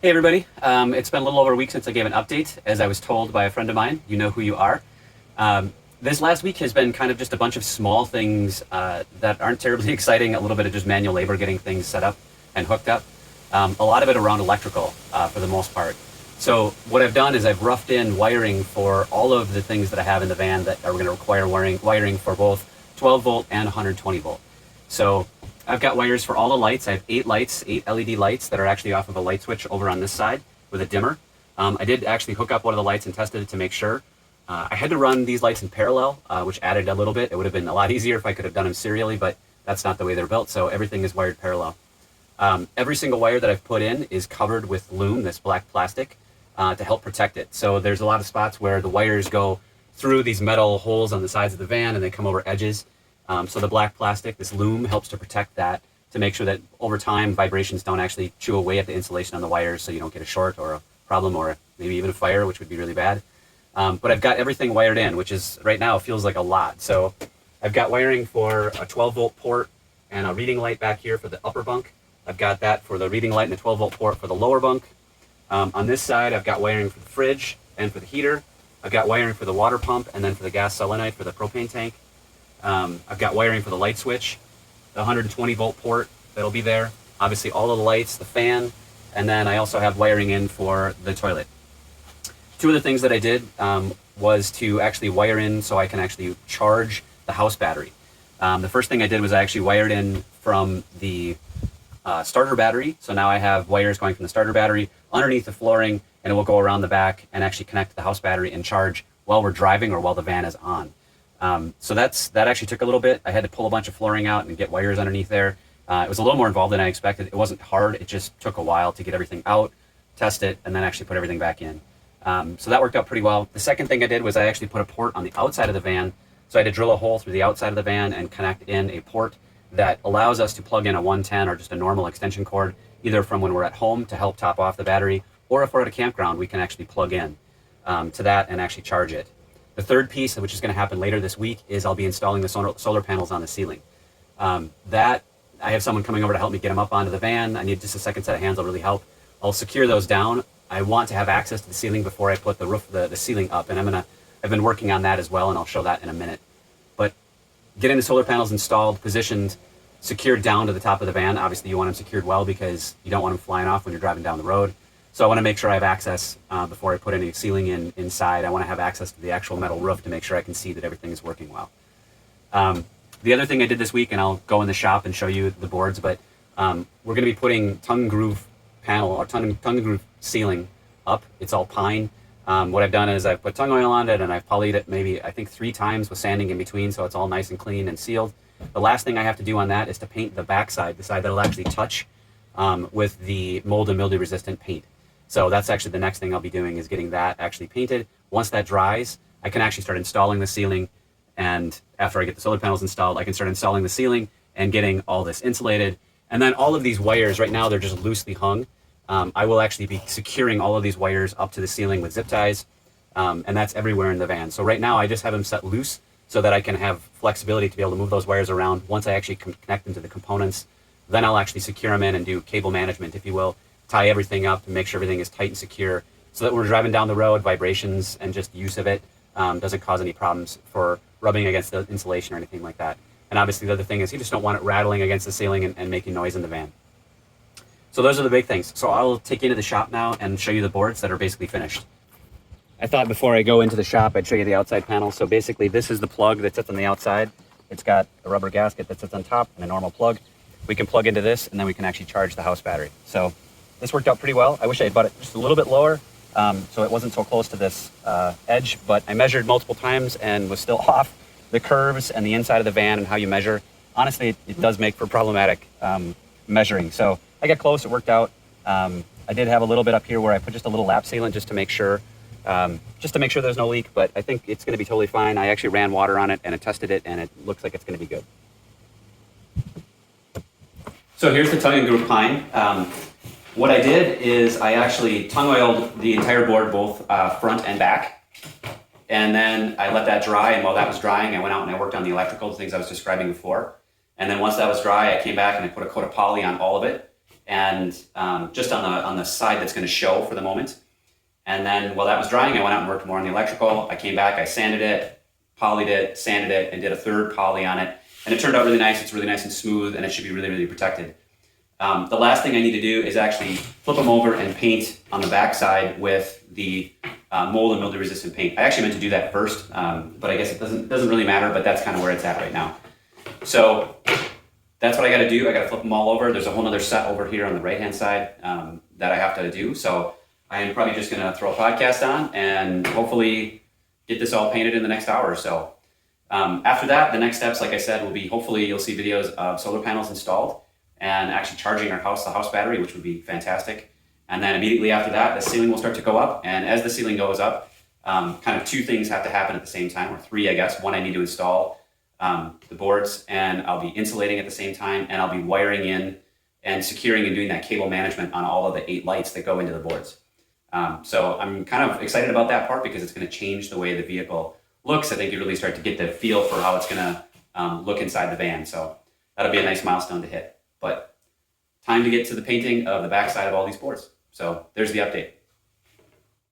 Hey everybody, it's been a little over a week since I gave an update. As I was told by a friend of mine, you know who you are. This last week has been kind of just a bunch of small things that aren't terribly exciting, a little bit of just manual labor getting things set up and hooked up. A lot of it around electrical for the most part. So what I've done is I've roughed in wiring for all of the things that I have in the van that are going to require wiring for both 12 volt and 120 volt. So I've got wires for all the lights. I have 8 lights, 8 LED lights that are actually off of a light switch over on this side with a dimmer. I did actually hook up one of the lights and tested it to make sure. I had to run these lights in parallel, which added a little bit. It would have been a lot easier if I could have done them serially, but that's not the way they're built, so everything is wired parallel. Every single wire that I've put in is covered with loom, this black plastic, to help protect it. So there's a lot of spots where the wires go through these metal holes on the sides of the van and they come over edges. So the black plastic, this loom, helps to protect that, to make sure that over time vibrations don't actually chew away at the insulation on the wires, so you don't get a short or a problem or maybe even a fire, which would be really bad. But I've got everything wired in, which is right now feels like a lot. So I've got wiring for a 12 volt port and a reading light back here for the upper bunk. I've got that for the reading light and the 12 volt port for the lower bunk. On this side, I've got wiring for the fridge and for the heater. I've got wiring for the water pump and then for the gas solenoid for the propane tank. I've got wiring for the light switch, the 120 volt port that'll be there, obviously all of the lights, the fan, and then I also have wiring in for the toilet. Two of the things that I did was to actually wire in so I can actually charge the house battery. The first thing I did was I actually wired in from the starter battery. So now I have wires going from the starter battery underneath the flooring, and it will go around the back and actually connect to the house battery and charge while we're driving or while the van is on. So that actually took a little bit. I had to pull a bunch of flooring out and get wires underneath there. It was a little more involved than I expected. It wasn't hard. It just took a while to get everything out, test it, and then actually put everything back in. So that worked out pretty well. The second thing I did was I actually put a port on the outside of the van. So I had to drill a hole through the outside of the van and connect in a port that allows us to plug in a 110 or just a normal extension cord, either from when we're at home to help top off the battery, or if we're at a campground, we can actually plug in to that and actually charge it. The third piece, which is going to happen later this week, is I'll be installing the solar panels on the ceiling. That I have someone coming over to help me get them up onto the van. I need just a second set of hands. That'll really help. I'll secure those down. I want to have access to the ceiling before I put the ceiling up, and I've been working on that as well, and I'll show that in a minute. But getting the solar panels installed, positioned, secured down to the top of the van. Obviously, you want them secured well because you don't want them flying off when you're driving down the road. So I want to make sure I have access before I put any ceiling inside. I want to have access to the actual metal roof to make sure I can see that everything is working well. The other thing I did this week, and I'll go in the shop and show you the boards, but we're going to be putting tongue and groove panel or tongue and groove ceiling up. It's all pine. What I've done is I've put tung oil on it and I've polyed it maybe I think 3 times with sanding in between, so it's all nice and clean and sealed. The last thing I have to do on that is to paint the backside, the side that'll actually touch with the mold and mildew resistant paint. So that's actually the next thing I'll be doing, is getting that actually painted. Once that dries, I can actually start installing the ceiling, and after I get the solar panels installed, I can start installing the ceiling and getting all this insulated. And then all of these wires, right now they're just loosely hung. I will actually be securing all of these wires up to the ceiling with zip ties, and that's everywhere in the van. So right now I just have them set loose so that I can have flexibility to be able to move those wires around. Once I actually connect them to the components, then I'll actually secure them in and do cable management, if you will, tie everything up and make sure everything is tight and secure so that when we're driving down the road, vibrations and just use of it doesn't cause any problems for rubbing against the insulation or anything like that. And obviously the other thing is you just don't want it rattling against the ceiling and making noise in the van. So those are the big things. So I'll take you into the shop now and show you the boards that are basically finished. I thought before I go into the shop, I'd show you the outside panel. So basically this is the plug that sits on the outside. It's got a rubber gasket that sits on top and a normal plug. We can plug into this and then we can actually charge the house battery. So this worked out pretty well. I wish I had bought it just a little bit lower so it wasn't so close to this edge, but I measured multiple times and was still off. The curves and the inside of the van and how you measure, honestly, it does make for problematic measuring. So I got close, it worked out. I did have a little bit up here where I put just a little lap sealant just to make sure there's no leak, but I think it's going to be totally fine. I actually ran water on it and I tested it and it looks like it's going to be good. So here's the tongue and groove pine. What I did is I actually tongue oiled the entire board, both front and back. And then I let that dry, and while that was drying, I went out and I worked on the electrical things I was describing before. And then once that was dry, I came back and I put a coat of poly on all of it. and just on the side that's going to show for the moment. And then while that was drying, I went out and worked more on the electrical. I came back, I sanded it, polyed it, sanded it, and did a third poly on it. And it turned out really nice. It's really nice and smooth, and it should be really, really protected. The last thing I need to do is actually flip them over and paint on the back side with the mold and mildew resistant paint. I actually meant to do that first, but I guess it doesn't really matter, but that's kind of where it's at right now. So that's what I got to do. I got to flip them all over. There's a whole other set over here on the right-hand side that I have to do. So I am probably just going to throw a podcast on and hopefully get this all painted in the next hour or so. After that, the next steps, like I said, will be hopefully you'll see videos of solar panels installed and actually charging our house, the house battery, which would be fantastic. And then immediately after that, the ceiling will start to go up. And as the ceiling goes up, kind of two things have to happen at the same time, or three, I guess. One, I need to install the boards, and I'll be insulating at the same time, and I'll be wiring in and securing and doing that cable management on all of the 8 lights that go into the boards. So I'm kind of excited about that part because it's going to change the way the vehicle looks. I think you really start to get the feel for how it's going to look inside the van. So that'll be a nice milestone to hit. But time to get to the painting of the backside of all these boards. So there's the update.